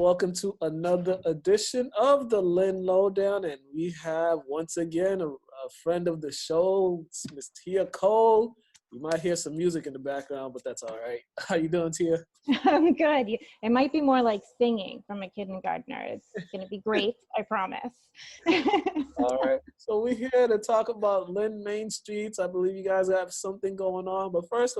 welcome to another edition of the Lynn Lowdown. And we have, once again, a friend of the show, Miss Tia Cole. You might hear some music in the background, but that's all right. How you doing, Tia? I'm good. It might be more like singing from a kindergartner. It's going to be great, I promise. All right. So we're here to talk about Lynn Main Streets. I believe you guys have something going on. But first,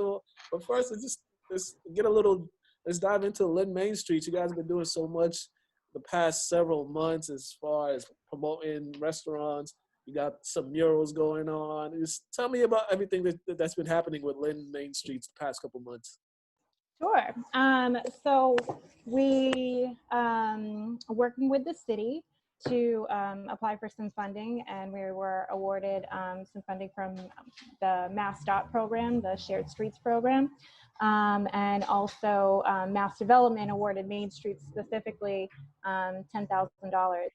let's get a little, let's dive into Lynn Main Streets. You guys have been doing so much the past several months as far as promoting restaurants. You got some murals going on. Just tell me about everything that's been happening with Lynn Main Streets the past couple months. Sure. So we are working with the city to apply for some funding, and we were awarded some funding from the MassDOT program, the Shared Streets program, and also Mass Development awarded Main Streets specifically $10,000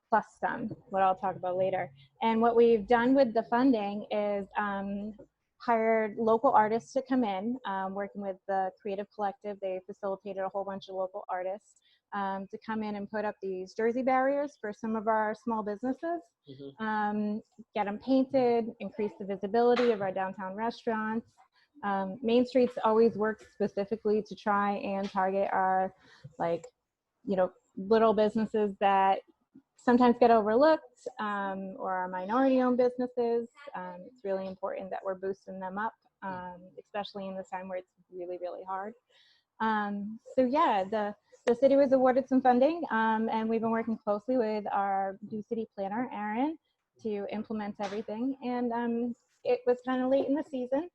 plus some, what I'll talk about later. And what we've done with the funding is hired local artists to come in, working with the Creative Collective. They facilitated a whole bunch of local artists to come in and put up these jersey barriers for some of our small businesses, get them painted, increase the visibility of our downtown restaurants. Main Streets always works specifically to try and target our, little businesses that sometimes get overlooked, or our minority-owned businesses. It's really important that we're boosting them up, especially in this time where it's really, really hard. So yeah, the city was awarded some funding, and we've been working closely with our new city planner, Aaron, to implement everything. And it was kind of late in the season,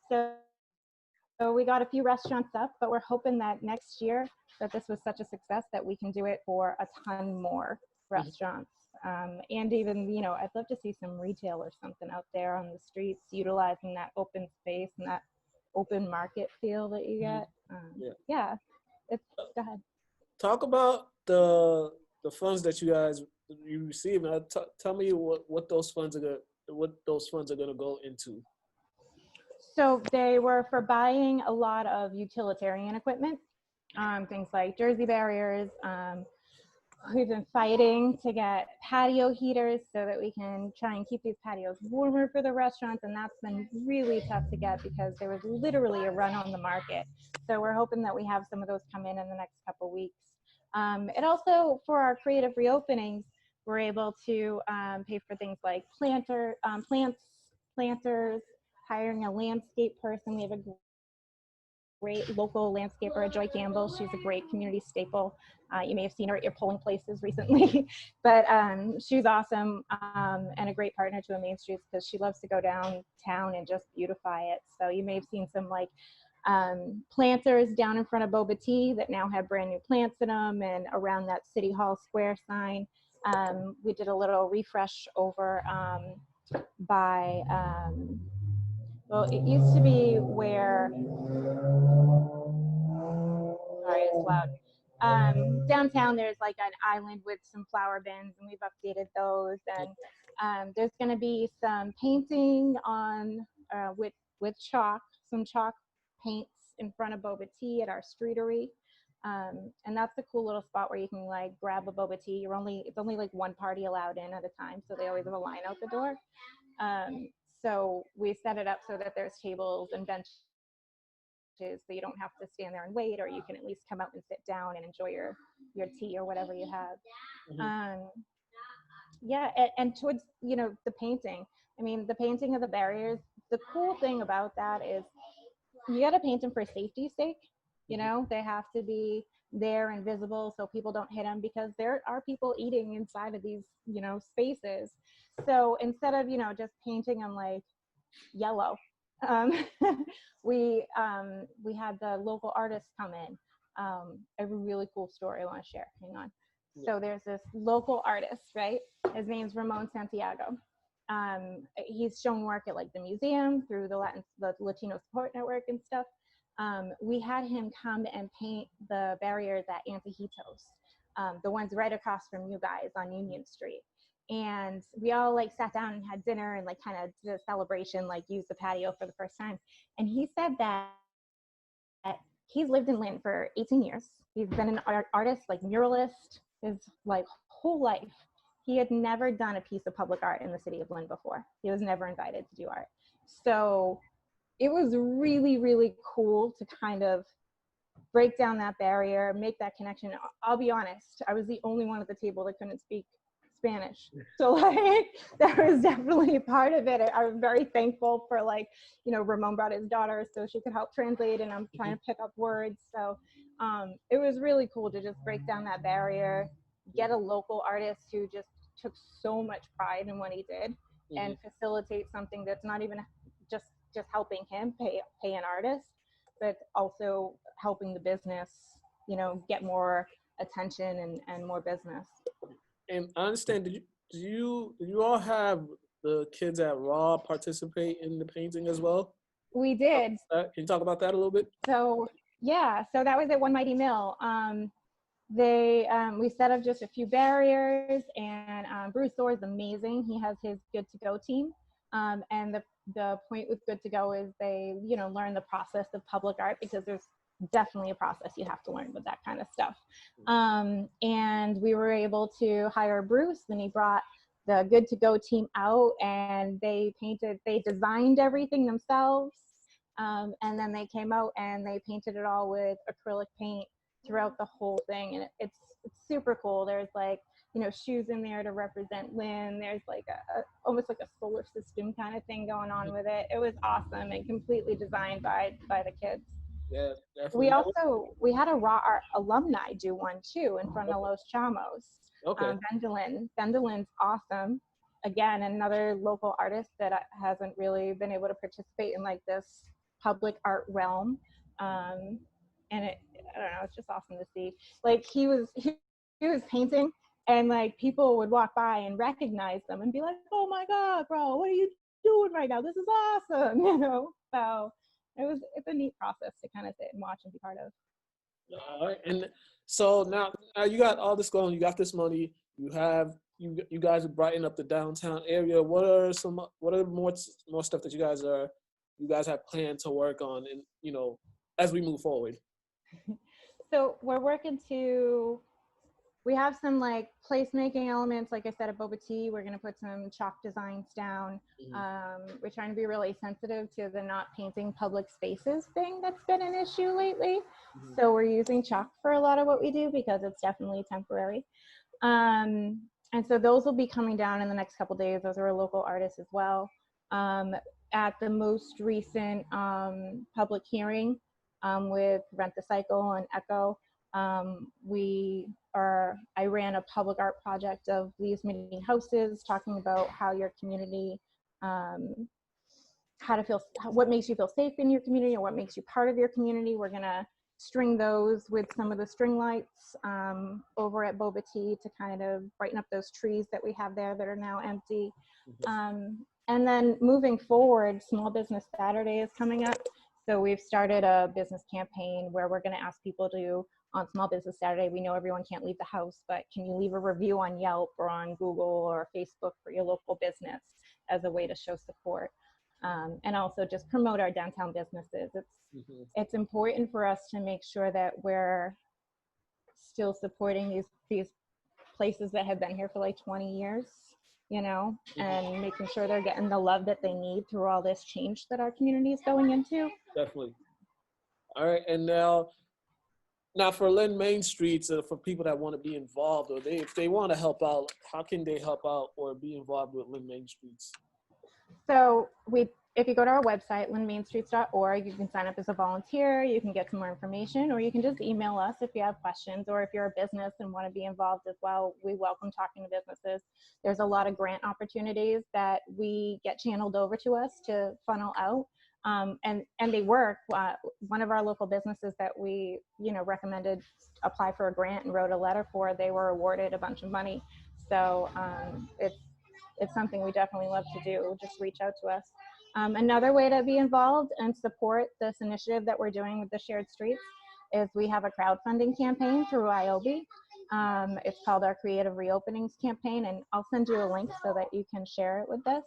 so we got a few restaurants up, but we're hoping that next year that this was such a success that we can do it for a ton more restaurants. And even, I'd love to see some retail or something out there on the streets, utilizing that open space and that open market feel that you get. Go ahead. Talk about the funds that you receive. Tell me what those funds are going to go into. So they were for buying a lot of utilitarian equipment, things like jersey barriers. We've been fighting to get patio heaters so that we can try and keep these patios warmer for the restaurants, and that's been really tough to get because there was literally a run on the market. So we're hoping that we have some of those come in the next couple weeks. And also for our creative reopenings, we're able to pay for things like planters, hiring a landscape person. We have a great local landscaper, Joy Campbell. She's a great community staple. You may have seen her at your polling places recently, but she's awesome, and a great partner to a Main Streets because she loves to go downtown and just beautify it. So you may have seen some planters down in front of Boba Tea that now have brand new plants in them, and around that City Hall Square sign. We did a little refresh over by, well, it used to be where, sorry, it's loud. Downtown, there's like an island with some flower bins, and we've updated those. And there's going to be some painting on with chalk, some chalk paints in front of Boba Tea at our streetery. And that's a cool little spot where you can grab a boba tea. It's only like one party allowed in at a time, so they always have a line out the door. So we set it up so that there's tables and benches, so you don't have to stand there and wait, or you can at least come out and sit down and enjoy your tea or whatever you have. And towards the painting. I mean, the painting of the barriers. The cool thing about that is you got to paint them for safety's sake. They have to be there and visible so people don't hit them, because there are people eating inside of these, spaces. So instead of, just painting them like yellow, we had the local artists come in. I have a really cool story I want to share. Hang on. So there's this local artist, right? His name's Ramon Santiago. He's shown work at the museum through the Latino Support Network and stuff. We had him come and paint the barriers at Antojitos, the ones right across from you guys on Union Street. And we all sat down and had dinner and kind of did a celebration, used the patio for the first time. And he said that he's lived in Lynn for 18 years. He's been an artist, like muralist, his like whole life. He had never done a piece of public art in the city of Lynn before. He was never invited to do art. So it was really, really cool to kind of break down that barrier, make that connection. I'll be honest, I was the only one at the table that couldn't speak Spanish. So like, that was definitely a part of it. I was very thankful for like, you know, Ramon brought his daughter so she could help translate, and I'm trying to pick up words. So it was really cool to just break down that barrier, get a local artist who just took so much pride in what he did, and facilitate something that's not even just helping him pay an artist, but also helping the business, you know, get more attention and more business. And I understand, did you all have the kids at Raw participate in the painting as well? We did. Can you talk about that a little bit? So yeah, so that was at One Mighty Mill. We set up just a few barriers, and Bruce Orr is amazing. He has his Good to Go team, and the point with Good to Go is they, you know, learn the process of public art, because there's definitely a process you have to learn with that kind of stuff. And we were able to hire Bruce, and he brought the Good to Go team out, and they designed everything themselves. And then they came out and they painted it all with acrylic paint throughout the whole thing. And it's super cool. There's like, you know, shoes in there to represent Lynn. There's like almost like a solar system kind of thing going on with it. It was awesome and completely designed by the kids. Yeah, definitely. We had a Raw Art alumni do one too in front of Los Chamos. Okay. Bendelin's awesome. Again, another local artist that hasn't really been able to participate in like this public art realm. And I don't know, it's just awesome to see. Like he was painting, and like people would walk by and recognize them and be like, "Oh my God, bro, what are you doing right now? This is awesome," you know? So it's a neat process to kind of sit and watch and be part of. All right. And so now you got all this going, you got this money, you guys are brightening up the downtown area. What are more stuff that you guys have planned to work on, and, you know, as we move forward? So we have some like placemaking elements. Like I said, at Boba Tea, we're going to put some chalk designs down. We're trying to be really sensitive to the not painting public spaces thing that's been an issue lately. So we're using chalk for a lot of what we do, because it's definitely temporary. And so those will be coming down in the next couple days. Those are local artists as well. At the most recent public hearing with Rent the Cycle and Echo, I ran a public art project of leaves meeting houses, talking about how your community, what makes you feel safe in your community, or what makes you part of your community. We're gonna string those with some of the string lights over at Boba Tea to kind of brighten up those trees that we have there that are now empty. And then moving forward, Small Business Saturday is coming up. So we've started a business campaign where we're going to ask people to, on Small Business Saturday, we know everyone can't leave the house, but can you leave a review on Yelp or on Google or Facebook for your local business as a way to show support? And also just promote our downtown businesses. It's important for us to make sure that we're still supporting these places that have been here for like 20 years, you know, and making sure they're getting the love that they need through all this change that our community is going into. Definitely. All right. And now for Lynn Main Streets, for people that want to be involved, or if they want to help out, how can they help out or be involved with Lynn Main Streets? So if you go to our website, lynnmainstreets.org, you can sign up as a volunteer, you can get some more information, or you can just email us if you have questions, or if you're a business and want to be involved as well. We welcome talking to businesses. There's a lot of grant opportunities that we get channeled over to us to funnel out, and they work. One of our local businesses that we, you know, recommended apply for a grant and wrote a letter for, they were awarded a bunch of money. So it's something we definitely love to do. Just reach out to us. Another way to be involved and support this initiative that we're doing with the Shared Streets is we have a crowdfunding campaign through IOB. It's called our Creative Reopenings campaign, and I'll send you a link so that you can share it with this.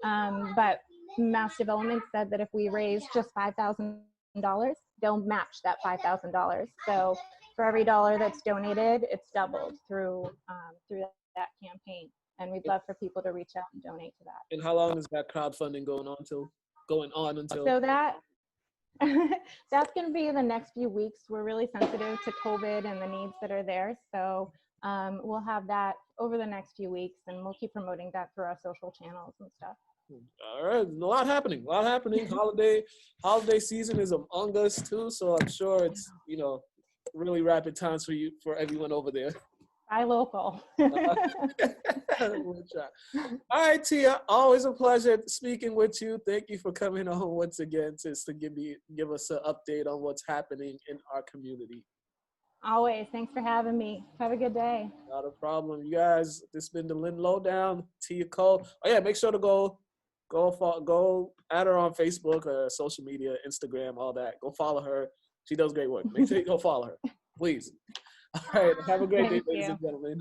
But Mass Development said that if we raise just $5,000, they'll match that $5,000. So for every dollar that's donated, it's doubled through that campaign. And we'd love for people to reach out and donate to that. And how long is that crowdfunding going on until? So that that's going to be the next few weeks. We're really sensitive to COVID and the needs that are there. So we'll have that over the next few weeks, and we'll keep promoting that through our social channels and stuff. All right, a lot happening. Holiday season is among us too, so I'm sure it's really rapid times for everyone over there. Buy local. All right, Tia, always a pleasure speaking with you. Thank you for coming on once again to give us an update on what's happening in our community. Always. Thanks for having me. Have a good day. Not a problem. You guys, this has been the Lynn Lowdown, Tia Cole. Oh yeah, make sure to go add her on Facebook or social media, Instagram, all that. Go follow her. She does great work. Make sure you go follow her, please. All right. Have a great day, ladies and gentlemen.